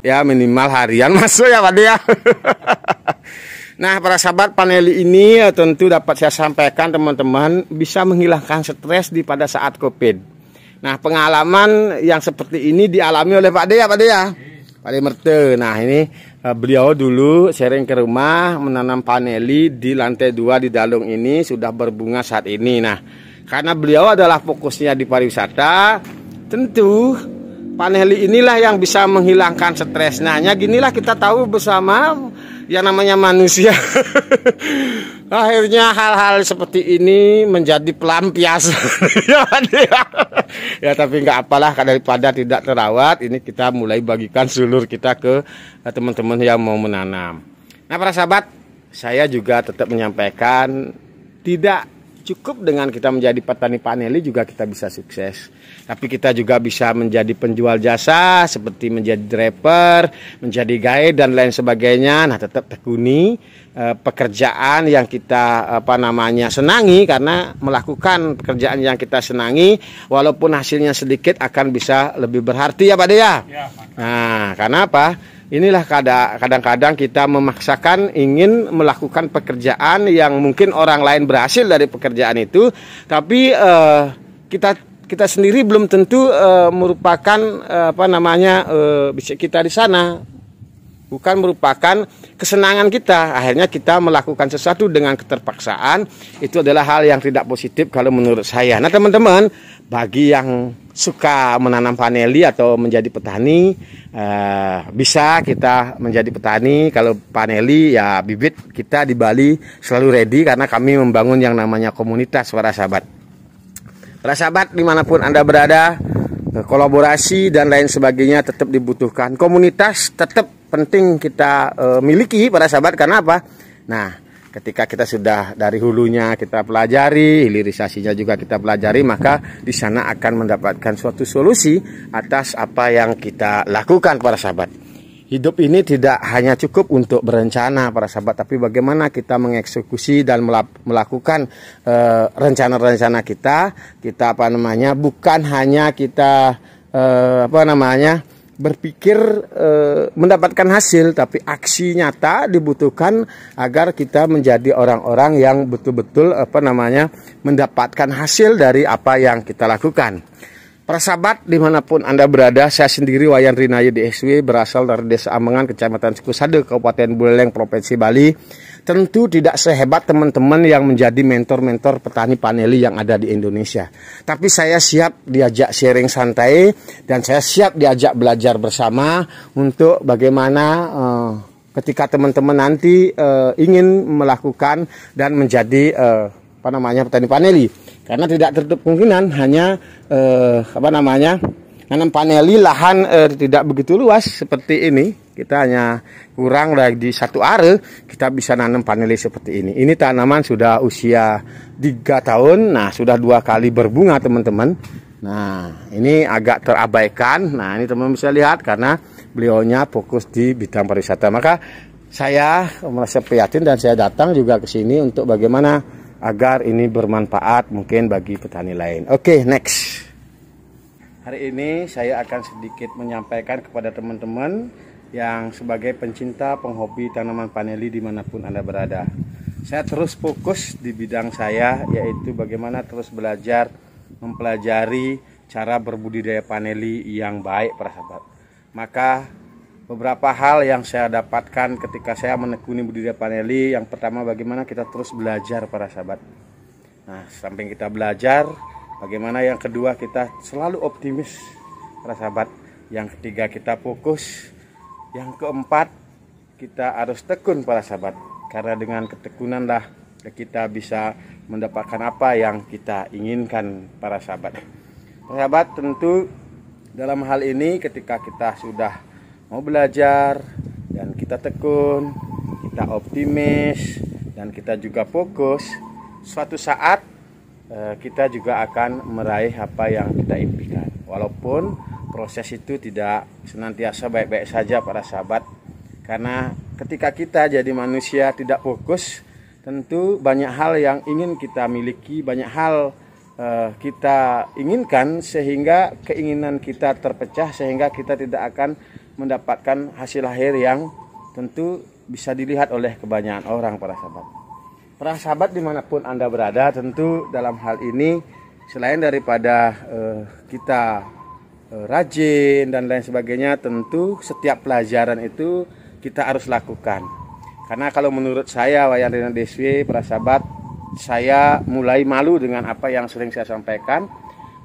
Ya minimal harian masuk ya Pak ya. Nah para sahabat, paneli ini tentu dapat saya sampaikan teman-teman bisa menghilangkan stres pada saat COVID. Nah pengalaman yang seperti ini dialami oleh Pak De ya Pak De ya. Pak De Merte. Nah ini beliau dulu sering ke rumah menanam paneli di lantai 2 di Dalung ini sudah berbunga saat ini. Nah karena beliau adalah fokusnya di pariwisata, tentu paneli inilah yang bisa menghilangkan stres. Nah, ginilah kita tahu bersama yang namanya manusia. Akhirnya hal-hal seperti ini menjadi pelampiasan. Ya tapi nggak apalah, daripada tidak terawat, ini kita mulai bagikan sulur kita ke teman-teman yang mau menanam. Nah, para sahabat, saya juga tetap menyampaikan tidak cukup dengan kita menjadi petani paneli juga kita bisa sukses. Tapi kita juga bisa menjadi penjual jasa seperti menjadi driver, menjadi guide dan lain sebagainya. Nah, tetap tekuni pekerjaan yang kita senangi, karena melakukan pekerjaan yang kita senangi walaupun hasilnya sedikit akan bisa lebih berarti ya Pak De ya. Nah, karena apa? Inilah kadang-kadang kita memaksakan ingin melakukan pekerjaan yang mungkin orang lain berhasil dari pekerjaan itu, tapi kita sendiri belum tentu merupakan bisa kita di sana, bukan merupakan kesenangan kita. Akhirnya kita melakukan sesuatu dengan keterpaksaan, itu adalah hal yang tidak positif kalau menurut saya. Nah teman-teman, bagi yang suka menanam paneli atau menjadi petani, bisa kita menjadi petani. Kalau paneli ya bibit kita di Bali selalu ready, karena kami membangun yang namanya komunitas para sahabat. Para sahabat dimanapun Anda berada, kolaborasi dan lain sebagainya tetap dibutuhkan. Komunitas tetap penting kita miliki para sahabat. Karena apa? Nah, ketika kita sudah dari hulunya kita pelajari, hilirisasinya juga kita pelajari, maka di sana akan mendapatkan suatu solusi atas apa yang kita lakukan para sahabat. Hidup ini tidak hanya cukup untuk berencana para sahabat, tapi bagaimana kita mengeksekusi dan melakukan rencana-rencana kita bukan hanya kita berpikir mendapatkan hasil, tapi aksi nyata dibutuhkan agar kita menjadi orang-orang yang betul-betul mendapatkan hasil dari apa yang kita lakukan. Para sahabat dimanapun Anda berada, saya sendiri Wayan Rinayu DSW, berasal dari Desa Amengan, Kecamatan Sukusade, Kabupaten Buleleng, Provinsi Bali. Tentu tidak sehebat teman-teman yang menjadi mentor-mentor petani paneli yang ada di Indonesia. Tapi saya siap diajak sharing santai, dan saya siap diajak belajar bersama untuk bagaimana ketika teman-teman nanti ingin melakukan dan menjadi petani paneli. Karena tidak tertutup kemungkinan hanya nanam paneli lahan tidak begitu luas seperti ini. Kita hanya kurang dari di 1 are kita bisa nanam paneli seperti ini. Ini tanaman sudah usia 3 tahun. Nah, sudah 2 kali berbunga teman-teman. Nah, ini agak terabaikan. Nah, ini teman-teman bisa lihat karena beliaunya fokus di bidang pariwisata. Maka saya merasa prihatin dan saya datang juga ke sini untuk bagaimana agar ini bermanfaat mungkin bagi petani lain. Oke, next. Hari ini saya akan sedikit menyampaikan kepada teman-teman yang sebagai pencinta, penghobi tanaman paneli dimanapun Anda berada. Saya terus fokus di bidang saya, yaitu bagaimana terus belajar, mempelajari cara berbudidaya paneli yang baik para sahabat. Maka beberapa hal yang saya dapatkan ketika saya menekuni budidaya paneli, yang pertama bagaimana kita terus belajar para sahabat. Nah, samping kita belajar, bagaimana yang kedua kita selalu optimis para sahabat. Yang ketiga kita fokus. Yang keempat kita harus tekun para sahabat. Karena dengan ketekunanlah kita bisa mendapatkan apa yang kita inginkan para sahabat. Para sahabat, tentu dalam hal ini ketika kita sudah mau belajar dan kita tekun, kita optimis dan kita juga fokus, suatu saat kita juga akan meraih apa yang kita impikan. Walaupun proses itu tidak senantiasa baik-baik saja para sahabat. Karena ketika kita jadi manusia tidak fokus, tentu banyak hal yang ingin kita miliki, banyak hal kita inginkan, sehingga keinginan kita terpecah, sehingga kita tidak akan mendapatkan hasil akhir yang tentu bisa dilihat oleh kebanyakan orang para sahabat. Para sahabat dimanapun Anda berada, tentu dalam hal ini selain daripada kita rajin dan lain sebagainya, tentu setiap pelajaran itu kita harus lakukan. Karena kalau menurut saya, Wayan Rina DSW, para sahabat, saya mulai malu dengan apa yang sering saya sampaikan.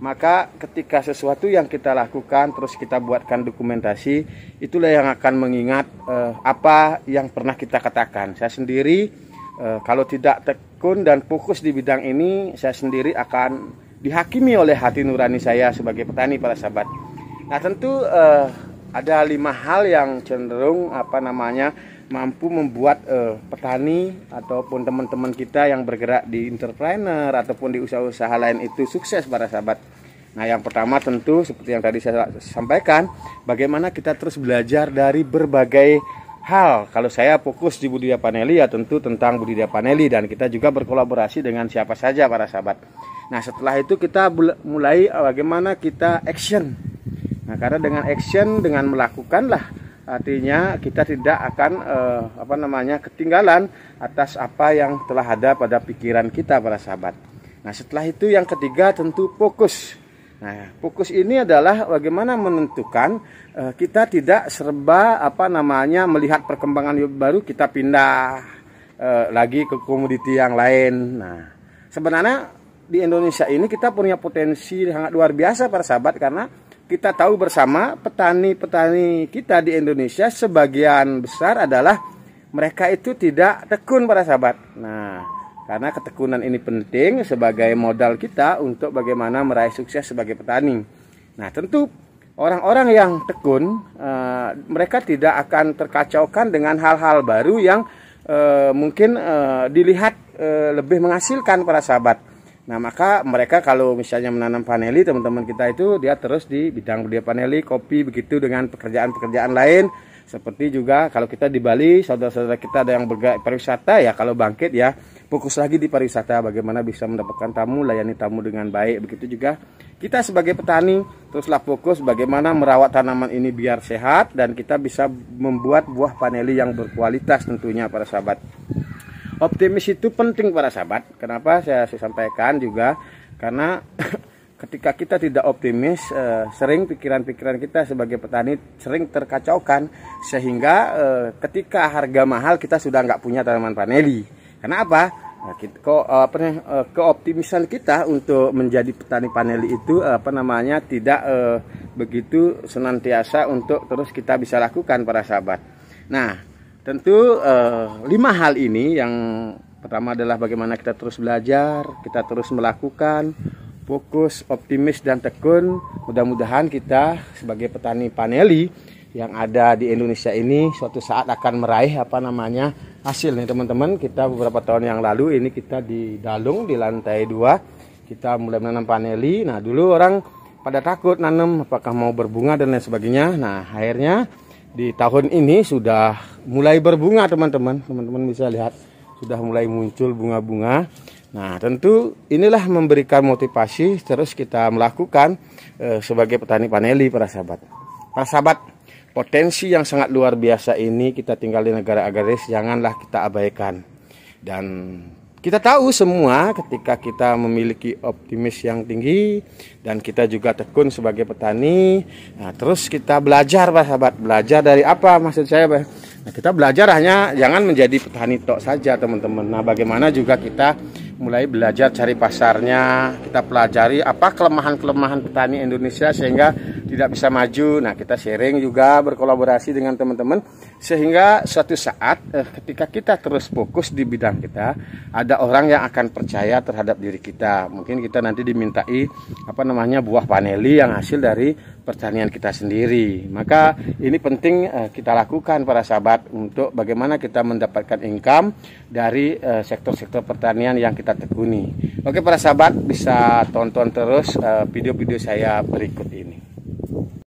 Maka ketika sesuatu yang kita lakukan terus kita buatkan dokumentasi, itulah yang akan mengingat apa yang pernah kita katakan. Saya sendiri kalau tidak tekun dan fokus di bidang ini, saya sendiri akan dihakimi oleh hati nurani saya sebagai petani para sahabat. Nah tentu ada 5 hal yang cenderung mampu membuat petani ataupun teman-teman kita yang bergerak di entrepreneur ataupun di usaha-usaha lain itu sukses para sahabat. Nah yang pertama tentu seperti yang tadi saya sampaikan, bagaimana kita terus belajar dari berbagai hal. Kalau saya fokus di budidaya paneli, ya tentu tentang budidaya paneli, dan kita juga berkolaborasi dengan siapa saja para sahabat. Nah setelah itu kita mulai bagaimana kita action. Nah karena dengan action, dengan melakukanlah, artinya kita tidak akan ketinggalan atas apa yang telah ada pada pikiran kita para sahabat. Nah setelah itu yang ketiga tentu fokus. Nah fokus ini adalah bagaimana menentukan kita tidak serba melihat perkembangan baru kita pindah lagi ke komoditi yang lain. Nah sebenarnya di Indonesia ini kita punya potensi sangat luar biasa para sahabat, karena kita tahu bersama petani-petani kita di Indonesia sebagian besar adalah mereka itu tidak tekun para sahabat. Nah, karena ketekunan ini penting sebagai modal kita untuk bagaimana meraih sukses sebagai petani. Nah, tentu orang-orang yang tekun mereka tidak akan terkacaukan dengan hal-hal baru yang mungkin dilihat lebih menghasilkan para sahabat. Nah maka mereka kalau misalnya menanam paneli, teman-teman kita itu dia terus di bidang budidaya paneli, kopi, begitu dengan pekerjaan-pekerjaan lain. Seperti juga kalau kita di Bali, saudara-saudara kita ada yang bergerak pariwisata, ya kalau bangkit ya fokus lagi di pariwisata, bagaimana bisa mendapatkan tamu, layani tamu dengan baik. Begitu juga kita sebagai petani teruslah fokus bagaimana merawat tanaman ini biar sehat dan kita bisa membuat buah paneli yang berkualitas tentunya para sahabat. Optimis itu penting para sahabat. Kenapa saya sampaikan juga? Karena ketika kita tidak optimis, sering pikiran-pikiran kita sebagai petani sering terkacaukan, sehingga ketika harga mahal kita sudah nggak punya tanaman paneli. Karena apa? Keoptimisan kita untuk menjadi petani paneli itu tidak begitu senantiasa untuk terus kita bisa lakukan para sahabat. Nah tentu 5 hal ini, yang pertama adalah bagaimana kita terus belajar, kita terus melakukan, fokus, optimis dan tekun. Mudah-mudahan kita sebagai petani paneli yang ada di Indonesia ini suatu saat akan meraih hasil nih teman-teman. Kita beberapa tahun yang lalu ini kita di Dalung di lantai 2 kita mulai menanam paneli. Nah dulu orang pada takut nanam apakah mau berbunga dan lain sebagainya. Nah akhirnya di tahun ini sudah mulai berbunga teman-teman bisa lihat sudah mulai muncul bunga-bunga. Nah tentu inilah memberikan motivasi terus kita melakukan sebagai petani paneli para sahabat. Para sahabat, potensi yang sangat luar biasa ini kita tinggal di negara agraris, janganlah kita abaikan. Dan kita tahu semua ketika kita memiliki optimis yang tinggi dan kita juga tekun sebagai petani, nah terus kita belajar Pak sahabat. Belajar dari apa maksud saya Pak? Nah, kita belajar jangan menjadi petani tok saja teman-teman. Nah bagaimana juga kita mulai belajar cari pasarnya, kita pelajari apa kelemahan-kelemahan petani Indonesia sehingga tidak bisa maju. Nah kita sharing juga berkolaborasi dengan teman-teman Sehingga suatu saat ketika kita terus fokus di bidang kita, ada orang yang akan percaya terhadap diri kita. Mungkin kita nanti dimintai buah paneli yang hasil dari pertanian kita sendiri. Maka ini penting kita lakukan para sahabat untuk bagaimana kita mendapatkan income dari sektor-sektor pertanian yang kita tekuni. Oke para sahabat, bisa tonton terus video-video saya berikut ini.